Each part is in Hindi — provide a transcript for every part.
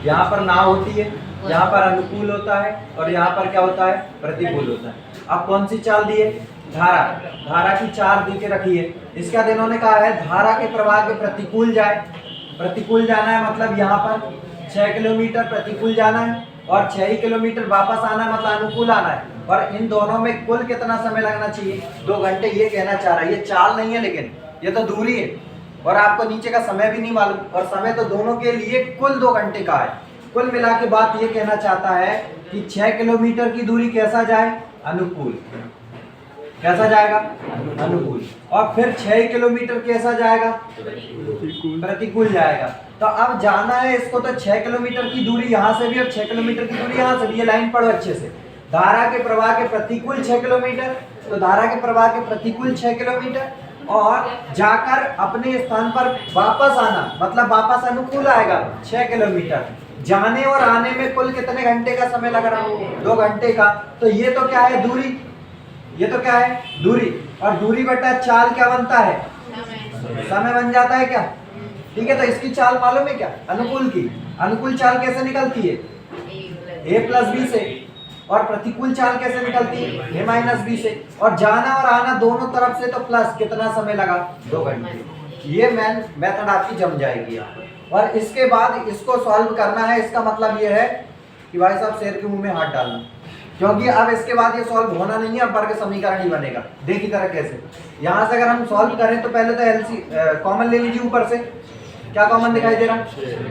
यहाँ पर ना होती है, यहाँ पर अनुकूल होता है और यहाँ पर क्या होता है, प्रतिकूल होता है। अब कौन सी चाल दी है, धारा, धारा की चार दी के रखी है। इसके बाद इन्होंने कहा है धारा के प्रवाह के प्रतिकूल जाए, प्रतिकूल जाना है मतलब यहाँ पर 6 किलोमीटर प्रतिकूल जाना है और 6 ही किलोमीटर वापस आना है मतलब अनुकूल आना है। और इन दोनों में कुल कितना समय लगना चाहिए, 2 घंटे। ये कहना चाह रहा है, ये चाल नहीं है लेकिन ये तो दूरी है और आपको नीचे का समय भी नहीं मालूम, और समय तो दोनों के लिए कुल 2 घंटे का है। कुल मिला के बात ये कहना चाहता है कि 6 किलोमीटर की दूरी कैसा जाए, अनुकूल। कैसा जाएगा, अनुकूल। और फिर 6 किलोमीटर कैसा जाएगा, प्रतिकूल जाएगा। तो अब जाना है इसको तो 6 किलोमीटर की दूरी यहाँ से भी और 6 किलोमीटर की दूरी यहाँ से भी। ये लाइन पढ़ो अच्छे से, धारा के प्रवाह के प्रतिकूल 6 किलोमीटर, तो धारा के प्रवाह के प्रतिकूल 6 किलोमीटर और जाकर अपने स्थान पर वापस आना मतलब वापस अनुकूल आएगा 6 किलोमीटर। जाने और आने में कुल कितने घंटे का समय लग रहा है, 2 घंटे का। तो ये तो क्या है, दूरी। ये तो क्या है, दूरी। और दूरी बटा चाल क्या बनता है, समय बन जाता है क्या। ठीक है, तो इसकी चाल मालूम है क्या, अनुकूल की। अनुकूल चाल कैसे निकलती है, a प्लस बी से। और प्रतिकूल चाल कैसे निकलती है, a माइनस बी से। और जाना और आना दोनों तरफ से तो प्लस, कितना समय लगा, 2 घंटे। ये मेन मेथड आपकी जम जाएगी। और इसके बाद इसको सॉल्व करना है। इसका मतलब ये है कि भाई साहब शेर के मुंह में हाथ डालना, क्योंकि अब इसके बाद ये सॉल्व होना नहीं है, अब वर्ग समीकरण ही बनेगा। देखिए तरह कैसे, यहाँ से अगर हम सॉल्व करें तो पहले तो एलसी कॉमन ले लीजिए। ऊपर से क्या कॉमन दिखाई दे रहा,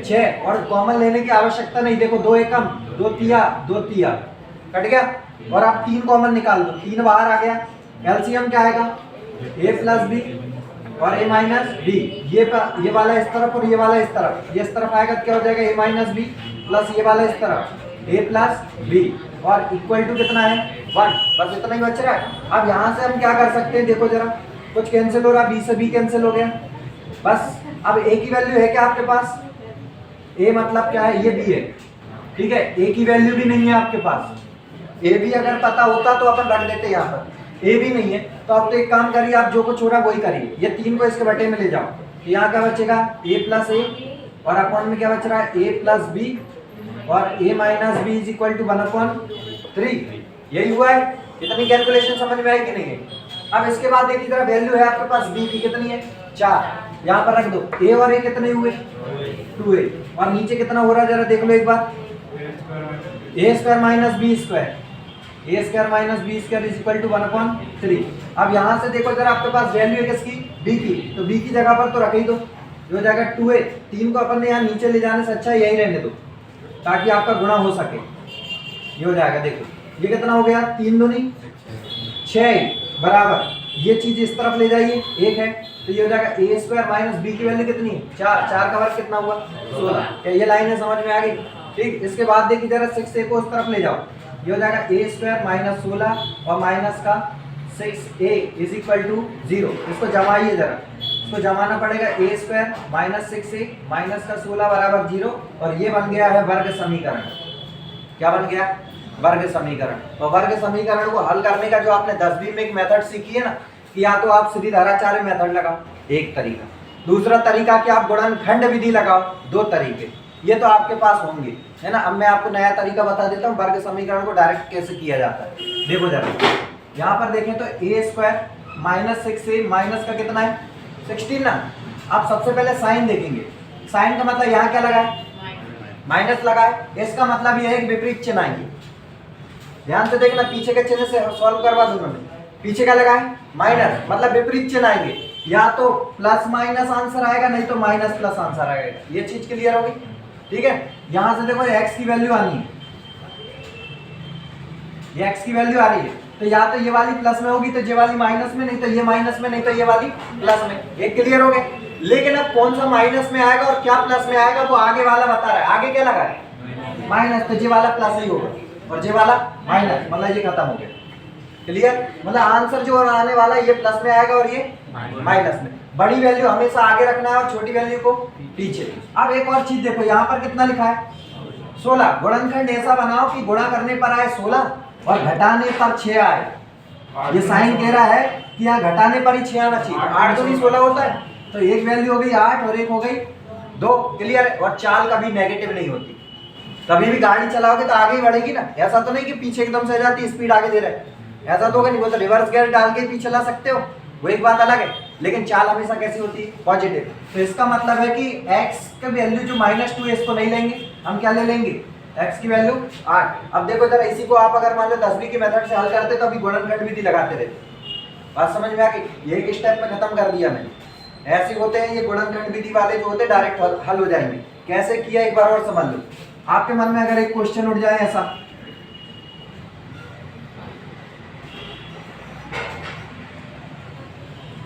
6। और कॉमन लेने की आवश्यकता नहीं, देखो 2 एकम 2 तिया 2 तिया कट गया। और आप 3 कॉमन निकाल दो, 3 बाहर आ गया। एलसीएम क्या आएगा, a प्लस बी और a माइनस बी। ये वाला इस तरफ और ये वाला इस तरफ, ये इस तरफ आएगा तो क्या हो जाएगा, a माइनस बी प्लस ये वाला इस तरफ a प्लस बी और इक्वल टू कितना है, 1। बस इतना ही बच रहा है। अब यहाँ से हम क्या कर सकते हैं, देखो जरा, कुछ कैंसिल हो रहा, b से b कैंसिल हो गया। बस अब a की वैल्यू है क्या आपके पास, a मतलब क्या है, ये b है। ठीक है, a की वैल्यू भी नहीं है आपके पास। a भी अगर पता होता तो अपन रख देते यहाँ पर, a भी नहीं है। तो अब तो एक काम करिए, आप जो कुछ हो रहा वही करिए। ये 3 को इसके बटे में ले जाओ, तो यहाँ क्या बचेगा, a प्लस ए और अपॉन में क्या बच रहा है, a प्लस बी और a minus b is equal to 1/3। यही हुआ है। इतनी कैलकुलेशन समझ में आई कि नहीं है। अब इसके बाद देखिए जरा, वैल्यू है आपके पास b की कितनी है, 4। यहाँ पर रख दो, a और a कितने हुए, 2a। और नीचे कितना हो रहा है जरा देख लो एक बार, a square minus b square, a square minus b square is equal to 1/3। अब यहाँ से देखो जरा, आपके पास वैल्यू है किसकी, b की, तो b की जगह पर तो रख ही दो, जो हो जाएगा 2a। 3 को अपन ने यहाँ नीचे ले जाने से अच्छा यही रहने दो, ताकि आपका गुणा हो सके। ये हो जाएगा, देखो ये कितना हो गया, 3 दूनी 6 बराबर, ये चीज इस तरफ ले जाइए, 1 है तो ये हो जाएगा a स्क्वायर माइनस बी की वैल्यू कितनी है, 4। 4 का वर्ग कितना हुआ, 16। क्या ये लाइन है, समझ में आ गई। ठीक, इसके बाद देखिए जरा 6a को उस तरफ ले जाओ, ये हो जाएगा a स्क्वायर माइनस 16 और माइनस का 6a इज इक्वल टू 0। इसको जमाइए जरा, इसको जमाना पड़ेगा, a square minus 6a minus का 16 बराबर 0। और ये बन गया है वर्ग समीकरण। क्या बन गया, वर्ग समीकरण। तो वर्ग समीकरण को हल करने का जो आपने 10वीं में एक मेथड सीखी है ना, कि या तो आप सीधाधाराचार्य मेथड लगाओ, एक तरीका। दूसरा तरीका कि आप गुणनखंड विधि लगाओ, 2 तरीके। ये तो आपके पास होंगे, है ना। अब मैं आपको नया तरीका बता देता हूँ, वर्ग समीकरण को डायरेक्ट कैसे किया जाता है। देखो जरा, यहाँ पर देखें तो a square minus 6a minus का कितना है, 16 ना। आप सबसे पहले साइन देखेंगे, साइन का मतलब यहाँ क्या लगा है, माइनस लगा है। इसका मतलब यह है कि विपरीत चिन्ह आएंगे। ध्यान से देखना, पीछे के चिन्ह से सॉल्व करवा दूंगा मैं। पीछे क्या लगा है, माइनस, मतलब विपरीत चिन्ह आएंगे। या तो प्लस माइनस आंसर आएगा, नहीं तो माइनस प्लस आंसर आएगा। ये चीज क्लियर होगी। ठीक है, यहां से देखो x की वैल्यू आनी है, ये x की वैल्यू आ रही है, तो या तो ये वाली प्लस में होगी तो ये वाली माइनस में, नहीं तो ये माइनस में, नहीं तो ये वाली प्लस में। ये क्लियर हो गया। लेकिन अब कौन सा माइनस में आएगा और क्या प्लस में आएगा वो आगे वाला बता रहा है। आगे क्या लगा है, माइनस, तो ये वाला प्लस ही होगा और ये वाला माइनस, मतलब ये खत्म हो गया। क्लियर, मतलब आंसर जो आने वाला है ये प्लस में आएगा और ये माइनस में। बड़ी वैल्यू हमेशा आगे रखना है और छोटी वैल्यू को पीछे। अब एक और चीज देखो, यहाँ पर कितना लिखा है, 16। गुणनखंड ऐसा बनाओ कि गुणा करने पर आए 16 और घटाने पर 6 आए। ये साइन कह रहा है कि यहाँ घटाने पर ही 6 आना चाहिए। 8 तो नहीं 16 होता है, तो एक वैल्यू हो गई 8 और एक हो गई दो, क्लियर है। और चाल कभी नेगेटिव नहीं होती। कभी भी गाड़ी चलाओगे तो आगे ही बढ़ेगी ना, ऐसा तो नहीं कि पीछे एकदम से जाती स्पीड आगे दे रहे हैं, ऐसा तो होगा नहीं। वो तो रिवर्स गियर डाल के पीछे चला सकते हो, वो एक बात अलग है, लेकिन चाल हमेशा कैसी होती है, पॉजिटिव। तो इसका मतलब है कि x का वैल्यू जो -2 है इसको नहीं लेंगे, हम क्या ले लेंगे, x की वैल्यू 8। अब देखो जरा, इसी को आप अगर मान लो 10वीं के मेथड से हल करते तो अभी गुणनखंड विधि लगाते रहते। बात समझ में आ गई, ये एक स्टेप में खत्म कर दिया मैंने। ऐसे होते हैं ये गुणनखंड विधि वाले जो होते हैं, डायरेक्ट हल हो जाएंगे। कैसे किया एक बार और समझ लो। आपके मन में अगर एक क्वेश्चन उठ जाए ऐसा,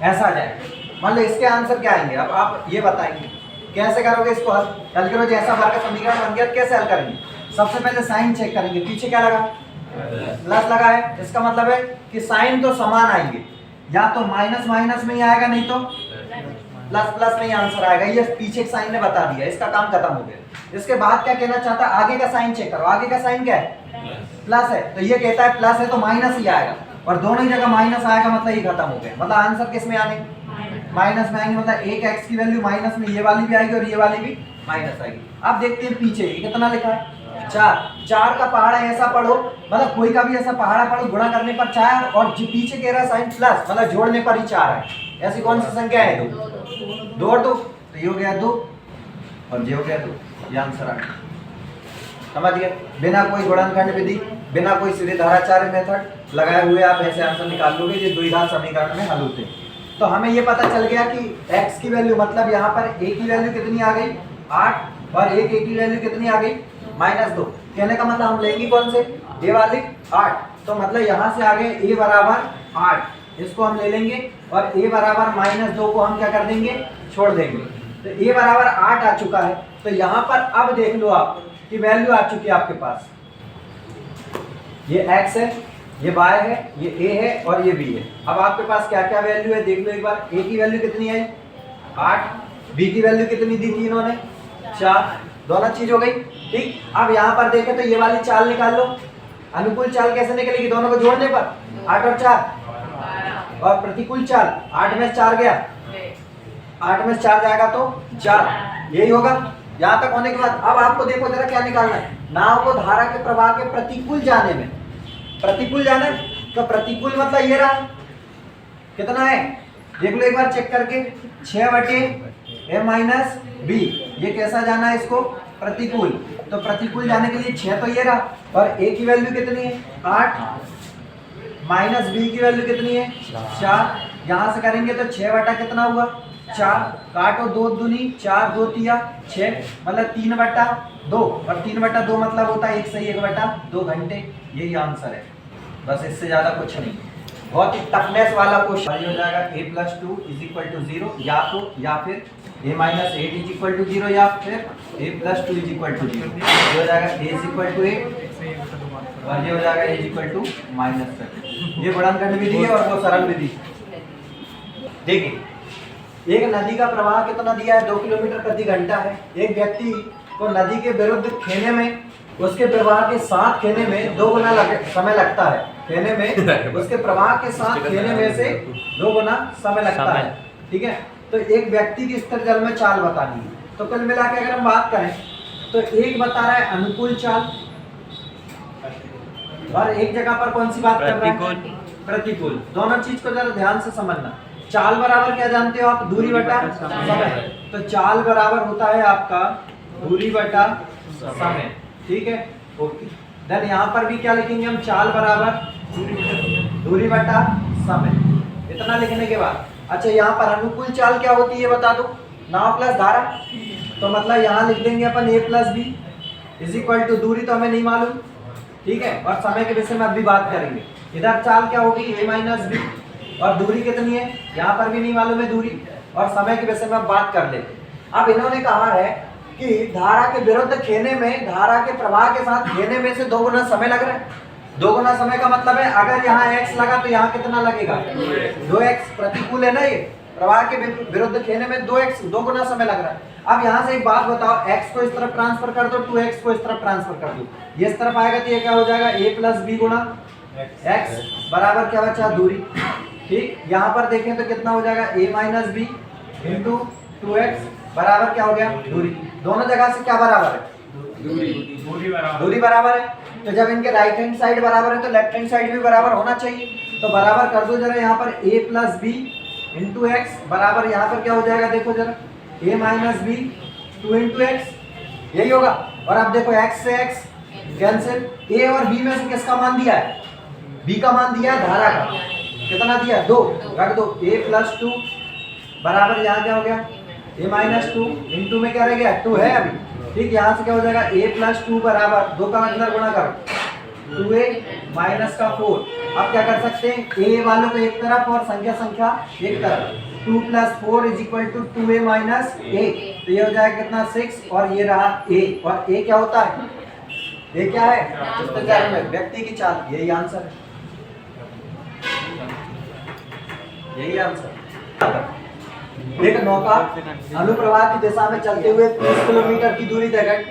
ऐसा आ जाए, मान लो इसके आंसर क्या आएंगे, अब आप ये बताएंगे कैसे करोगे इसको हल। हल करो, जैसा बार का समीकरण बन गया कैसे हल करेंगे। सबसे पहले साइन चेक करेंगे, पीछे क्या लगा, प्लस लगा है, इसका मतलब है कि साइन तो समान आएंगे, या तो माइनस माइनस में ही आएगा, नहीं तो प्लस प्लस में ही आंसर आएगा। ये पीछे के साइन ने बता दिया, इसका काम खत्म हो गया। इसके बाद क्या कहना चाहता है, आगे का साइन चेक करो, आगे का साइन क्या है, प्लस है, तो ये कहता है प्लस है तो माइनस ही आएगा, और दोनों ही जगह माइनस आएगा, मतलब ये खत्म हो गया। मतलब आंसर किस में आने, माइनस में आएंगे। मतलब एक x की वैल्यू माइनस में ये वाली भी आएगी और ये वाली भी माइनस आएगी। अब देखते हैं पीछे ये कितना लिखा है, 4 का पहाड़ा ऐसा पढ़ो, मतलब कोई का भी ऐसा पहाड़ा पढ़ो, गुणा करने पर 4 और जो पीछे कह रहा है साइन प्लस, मतलब जोड़ने पर ही 4 है। ऐसी कौन सी संख्या है, 2 और 2, तो ये हो गया 2 और ये हो गया 2, ये आंसर आ गया। समझ गए, बिना कोई गुणनखंड विधि, बिना कोई सीधेधाराचार्य मेथड लगाए हुए आप ऐसे आंसर निकाल लोगे जो द्विघात समीकरण में हल होते हैं। तो हमें ये पता चल गया कि x की वैल्यू, मतलब यहाँ पर a की वैल्यू कितनी आ गई 8, और a की वैल्यू कितनी आ गई -2। कहने का मतलब हम लेंगे कौन से, a वाली 8, तो मतलब यहाँ से आगे a बराबर 8, इसको हम ले लेंगे, और a बराबर -2 को हम क्या कर देंगे, छोड़ देंगे। तो a बराबर 8 आ चुका है। तो यहाँ पर अब देख लो आप कि वैल्यू आ चुकी है आपके पास, ये x है, ये y है, ये a है और ये b है। अब आपके पास क्या क्या वैल्यू है देख लो एक बार। a की वैल्यू कितनी है 8, b की वैल्यू कितनी दी थी इन्होंने 4, दोनों चीज हो गई। ठीक, अब यहाँ पर देखें तो ये वाली चाल निकाल लो। अनुकूल चाल कैसे निकलेगी, दोनों को जोड़ने पर 8 और 4, और प्रतिकूल चाल 8 में 4 गया, 8 में 4 जाएगा तो 4, यही होगा। यहाँ तक होने के बाद अब आपको देखो जरा क्या निकालना है, नाव को धारा के प्रवाह के प्रतिकूल जाने में, प्रतिकूल जाना है, तो प्रतिकूल मतलब ये रहा, कितना है देख लो एक बार चेक करके, 6/a-b, ये कैसा जाना है इसको, प्रतिकूल। तो प्रतिकूल जाने के लिए 6 तो ये रहा, और a की वैल्यू कितनी है 8, माइनस b की वैल्यू कितनी है 4, यहाँ से करेंगे तो 6 बटा कितना हुआ 4, काटो 2 दूनी 4, 2 तिया 6, मतलब 3/2, और 3/2 मतलब होता है 1 से 1/2 घंटे। यही आंसर है, बस इससे ज्यादा कुछ नहीं। बहुत ही टफनेस वाला क्वेश्चन हो जाएगा। a+2 = 0, या फिर a-8 = 0, या फिर a+2 = 0। ये हो जाएगा a = 8 और ये हो जाएगा a = -7। ये गुणनखंड विधि है और वो सरल विधि। देखिए, एक नदी का प्रवाह कितना दिया है 2 किलोमीटर प्रति घंटा है। एक व्यक्ति को नदी के विरुद्ध खेने में, उसके प्रवाह के साथ खेने में 2 गुना समय लगता है। खेने में उसके प्रवाह के साथ खेने में से 2 गुना समय लगता है। ठीक है, तो एक व्यक्ति की स्थिर जल में चाल बतानी है। तो कुल मिला के अगर हम बात करें तो एक बता रहा है अनुकूल चाल, और एक जगह पर कौन सी बात कर रहा है, प्रतिकूल। दोनों चीज को जरा ध्यान से समझना। चाल बराबर क्या जानते हो आप, दूरी बटा समय। तो चाल बराबर होता है आपका दूरी बटा समय। ठीक है, ओके। देन यहाँ पर भी क्या लिखेंगे हम, चाल बराबर दूरी बटा समय। इतना लिखने के बाद अच्छा, यहाँ पर अनुकूल चाल क्या होती है बता दो, नाव प्लस धारा। तो मतलब यहाँ लिख देंगे अपन a+b = दूरी तो हमें नहीं मालूम, ठीक है, और समय के विषय में अब भी बात करेंगे। इधर चाल क्या होगी a-b, और दूरी कितनी है यहाँ पर भी नहीं मालूम है दूरी, और समय के विषय में अब बात कर लेते। अब इन्होंने कहा है कि धारा के विरुद्ध खेने में, धारा के प्रवाह के साथ खेने में से 2 गुना समय लग रहा है। 2 गुना समय का मतलब है अगर यहाँ x लगा तो यहाँ कितना लगेगा 2x। प्रतिकूल है ना, ये प्रवाह के विरुद्ध खेने में 2 गुना समय लग रहा है। अब यहाँ से एक बात बताओ, x को इस तरफ ट्रांसफर कर दो, 2x को इस तरफ ट्रांसफर कर दो, ये इस तरफ आएगा तो ये क्या हो जाएगा a+b गुणा x बराबर क्या बचा दूरी। ठीक, यहाँ पर देखें तो कितना हो जाएगा a-b × 2x बराबर क्या हो गया दूरी। दोनों जगह से क्या बराबर है, दूरी बराबर है। तो जब इनके राइट हैंड साइड बराबर है तो लेफ्ट हैंड साइड भी बराबर होना चाहिए। तो बराबर कर दो जरा, यहाँ पर a plus b into x बराबर यहाँ पर क्या हो जाएगा, देखो जरा a minus b 2 into x, यही होगा। और अब देखो x से x कैंसिल, a और b में से किसका मान दिया है, b का मान दिया है, धारा का कितना दिया 2, रख दो a प्लस 2 बराबर यहाँ क्या हो गया a माइनस 2 इंटू में क्या रह गया 2 है अभी, ठीक। यहाँ से क्या हो जाएगा a प्लस 2 बराबर 2 का मतलब गुणा करो 2a माइनस का 4। अब क्या कर सकते हैं, a वालों को एक तरफ और संख्या एक तरफ, 2 plus 4 is equal to 2a minus a, तो ये हो जाएगा कितना 6 और ये रहा a। और a क्या होता है, a क्या है शिष्टाचार में व्यक्ति की चाल, यही आंसर है, यही आंसर। एक नौका अनुप्रवाह की दिशा में चलते हुए 30 किलोमीटर की दूरी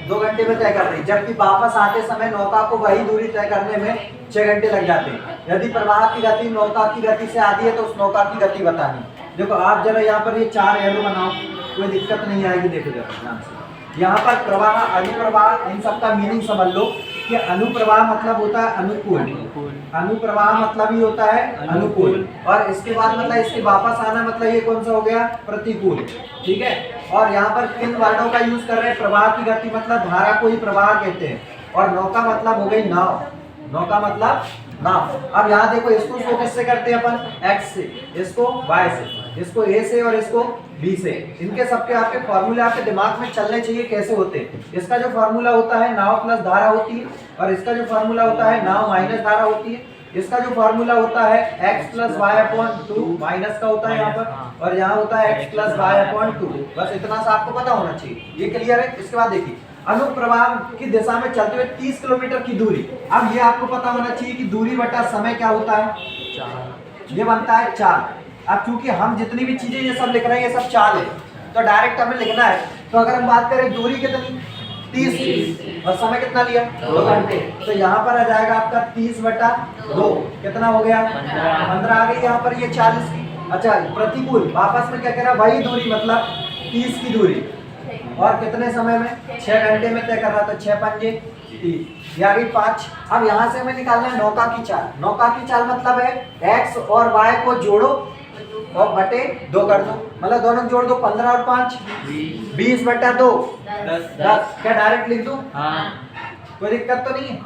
2 घंटे में तय कर रही, जबकि वापस आते समय नौका को वही दूरी तय करने में 6 घंटे लग जाते हैं। यदि प्रवाह की गति नौका की गति से आधी है तो उस नौका की गति बतानी। देखो आप जरा यहाँ पर ये 4 एरो बनाओ, कोई दिक्कत नहीं आएगी। देखो जरा ध्यान से, यहाँ पर प्रवाह अनुप्रवाह इन सब का मीनिंग समझ लो कि अनुप्रवाह मतलब होता है अनुकूल, अनुप्रवाह मतलब ही होता है अनुकूल, और इसके बाद मतलब इसके वापस आना मतलब ये कौन सा हो गया प्रतिकूल, ठीक है। और यहाँ पर किन वर्डों का यूज कर रहे हैं, प्रवाह की गति मतलब धारा को ही प्रवाह कहते हैं, और नौका मतलब हो गई नाव, नौका मतलब नाव। अब यहाँ देखो इसको किससे करते हैं अपन, x से, इसको y से, इसको a से और इसको b से। इनके सबके आपके फॉर्मूले आपके दिमाग में चलने चाहिए कैसे होते हैं। इसका जो फॉर्मूला होता है नाव प्लस धारा होती है, और इसका जो फॉर्मूला होता है नाव माइनस धारा होती है। इसका जो फॉर्मूला होता है x plus y upon 2 minus का होता है यहाँ पर, और यहाँ होता है x प्लस वाई अपॉन 2। बस इतना सा आपको पता होना चाहिए, ये क्लियर है। इसके बाद देखिए अनुप्रवाह की दिशा में चलते हुए 30 किलोमीटर की दूरी। अब ये आपको पता होना चाहिए कि दूरी बटा समय क्या होता है, ये बनता है चाल। अब चूंकि हम जितनी भी चीजें ये सब लिख रहे हैं ये सब चाल है, तो डायरेक्ट हमें लिखना है। तो अगर हम बात करें दूरी कितनी 30 और समय कितना लिया 2 घंटे, तो यहाँ पर आ जाएगा आपका 30 बटा 2, कितना हो गया 15 आ गई यहाँ पर ये 40 की। अच्छा प्रतिकूल वापस में क्या कह रहा है, वही दूरी मतलब 30 की दूरी, और कितने समय में 6 घंटे में तय कर रहा था, 6 पंजे 30, यानी 5। अब यहाँ से हमें निकालना है नौका की चाल। नौका की चाल मतलब है x और y को जोड़ो और बटे 2 कर दो, मतलब दोनों जोड़ दो 15 और 5 20 बटा 2 10। क्या डायरेक्ट लिख दूं, कोई दिक्कत तो नहीं है,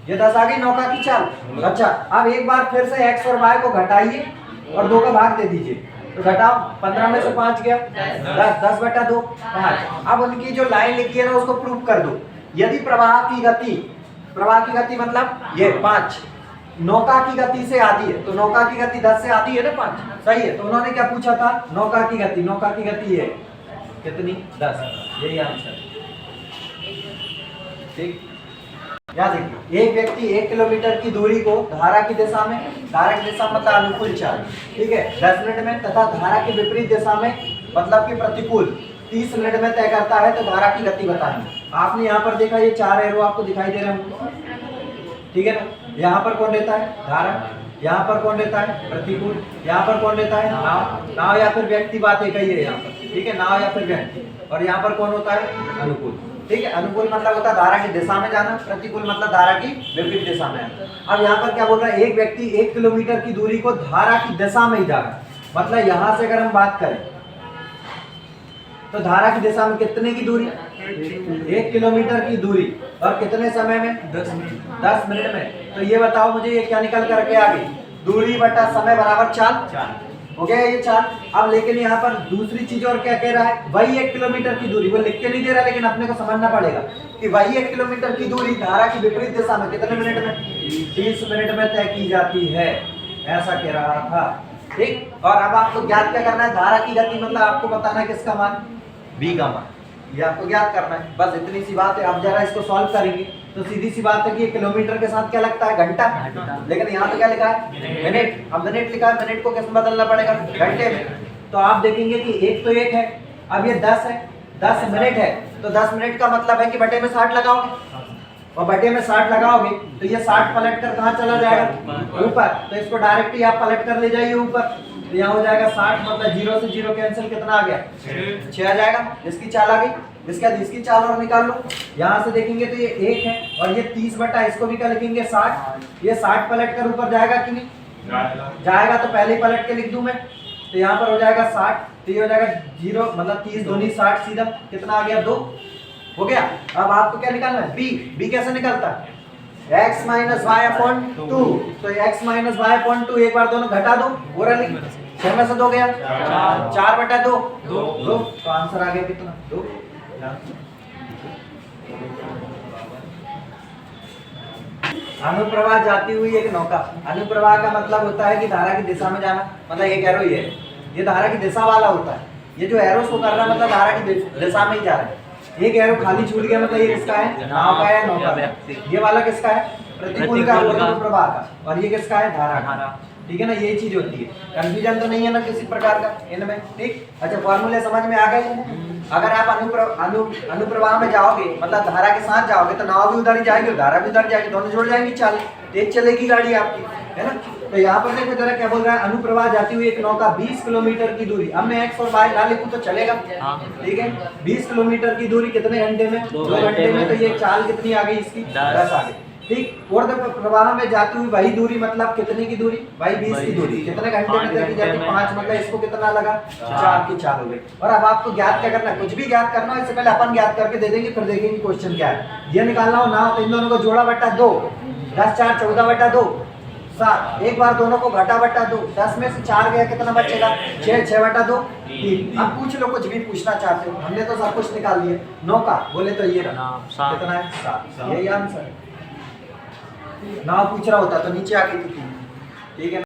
ये 10 आ गई नौका की चाल। अच्छा अब एक बार फिर से x और y को घटाइए और 2 का भाग दे दीजिए, तो घटाओ 15 में से 5 गया 10, 10 बटा 2 5। अब उनकी जो लाइन लिखी है ना उसको प्रूव कर दो। यदि प्रवाह की गति मतलब ये 5 नौका की गति से आधी है, तो नौका की गति 10 से आधी है ना 5, सही है। तो उन्होंने क्या पूछा था, नौका की गति है कितनी 10, यही आंसर, ठीक। याद देखिए एक व्यक्ति 1 किलोमीटर की दूरी को धारा की दिशा में, धारा की दिशा मतलब अनुकूल चाल, ठीक है 10 मिनट में, तथा धारा की विपरीत दिशा में मतलब कि प्रतिकूल 30 मिनट में तय करता है, तो धारा की गति बतानी। आपने यहाँ पर देखा ये 4 एरो आपको दिखाई दे रहे हैं, ठीक है ना। यहाँ पर कौन रहता है धारा, यहाँ पर कौन रहता है प्रतिकूल, यहाँ पर कौन रहता है नाव या फिर व्यक्ति, बात एक ही है यहाँ पर, ठीक है नाव या फिर व्यक्ति। और यहाँ पर कौन होता है अनुकूल, ठीक है। अनुकूल मतलब होता है धारा की दिशा में जाना, प्रतिकूल मतलब धारा की विपरीत दिशा में आना। अब यहाँ पर क्या बोल रहा है, एक व्यक्ति 1 किलोमीटर की दूरी को धारा की दिशा में ही जा रहा है, मतलब यहाँ से अगर हम बात करें तो धारा की दिशा में कितने की दूरी 1 किलोमीटर की दूरी, और कितने समय में 10 मिनट में। तो ये बताओ मुझे ये क्या निकल करके आ गई, दूरी बटा समय बराबर चाल हो गया ये चाल। अब लेकिन यहाँ पर दूसरी चीज और क्या कह रहा है, वही 1 किलोमीटर की दूरी, वो लिख के नहीं दे रहा, लेकिन अपने को समझना पड़ेगा कि वही 1 किलोमीटर की दूरी धारा की विपरीत दिशा में कितने मिनट में 30 मिनट में तय की जाती है, ऐसा कह रहा था, ठीक। और अब आपको ज्ञात क्या करना है, धारा की गति मतलब आपको बताना है किसका मान, v का मान, ये आपको ज्ञात करना है, बस इतनी सी बात है। अब जरा इसको सॉल्व करेंगे तो सीधी सी बात है कि किलोमीटर के साथ क्या लगता है घंटा, लेकिन यहाँ तो क्या लिखा है मिनट। अब मिनट लिखा है, मिनट को किस में बदलना पड़ेगा घंटे में। तो आप देखेंगे कि एक तो 1 है, अब ये 10 है, 10 मिनट है, तो 10 मिनट का मतलब है कि बटे में 60 लगाओगे, और बटे में 60 लगाओगे तो ये 60 पलट कर कहाँ चला जाएगा ऊपर, तो इसको डायरेक्ट ही आप पलट कर ले जाइए ऊपर, तो यहाँ हो जाएगा 60, मतलब 0 से 0 कैंसिल, कितना आ गया 6 आ जाएगा। इसकी चाल आ गई। इसके बाद इसकी चाल और निकाल लो। यहाँ से देखेंगे तो ये 1 है और ये 30 बटा इसको भी क्या लिखेंगे 60। ये 60 पलट कर ऊपर जाएगा कि नहीं जाएगा, तो पहले ही पलट के लिख दूं मैं। तो यहाँ पर हो जाएगा 60, तो ये हो जाएगा 0, मतलब 30 दूनी 60, सीधा कितना आ गया 2 हो गया। अब आपको क्या निकालना है बी कैसे निकलता है x माइनस वाई अपॉन 2। तो x माइनस वाई अपॉन 2 एक बार दोनों घटा दो, ओरली 6 में से 2 गया 4 बटा 2 2, तो आंसर आ गया कितना 2। अनुप्रवाह जाती हुई एक नौका। अनुप्रवाह का मतलब होता है कि धारा की दिशा में जाना, मतलब एक एरो ही है, ये धारा की दिशा वाला होता है। ये जो एरो शो कर रहा है मतलब धारा की दिशा में ही जा रहा है। एक एरो खाली छूट गया मतलब ये किसका है नाव का है नौका का। ये वाला किसका है प्रतिकूल का अनुप्रवाह का, और ये किसका है धारा का। ठीक है ना, ये चीज होती है। कंफ्यूजन तो नहीं है ना किसी प्रकार का इनमें। ठीक, अच्छा फॉर्मूले समझ में आ गए। अगर आप अनुप्रवाह में जाओगे मतलब धारा के साथ जाओगे तो नाव भी उधर ही जाएगी और धारा भी उधर जाएगी, दोनों जुड़ जाएंगी, चाल तेज चलेगी गाड़ी आपकी, है ना। तो यहाँ पर देखो जरा क्या बोल रहा है, अनुप्रवाह जाती हुई एक नौका 20 किलोमीटर की दूरी। अब मैं x और y ना लिखूं तो चलेगा, ठीक है। 20 किलोमीटर की दूरी कितने घंटे में 2 घंटे में। तो ये चाल कितनी आ गई इसकी 10 आ गई। ठीक, ऊर्ध्व प्रवाह में जाती हुई वही दूरी मतलब कितने की दूरी भाई 20 की दूरी कितने घंटे में तय की जाती है 5, मतलब इसको कितना लगा 4 की चाल हो गई। और अब आपको ज्ञात क्या करना है, कुछ भी ज्ञात करना हो इससे पहले अपन ज्ञात करके दे देंगे, फिर देखेंगे क्वेश्चन क्या है। ये निकालना हो ना तो इन दोनों को जोड़ा बटा 2, 10 4 14 बटा 2 7, एक बार दोनों को घटा बटा 2, 10 में से 4 गया कितना बचेगा 6, 6 बटा 2 3। अब पूछ लो कुछ भी पूछना चाहते हो, हमने तो सब कुछ निकाल लिया। नौका बोले तो ये कितना है 7, यही आंसर है। नाव पूछ रहा होता तो नीचे आ गई थी, ठीक है।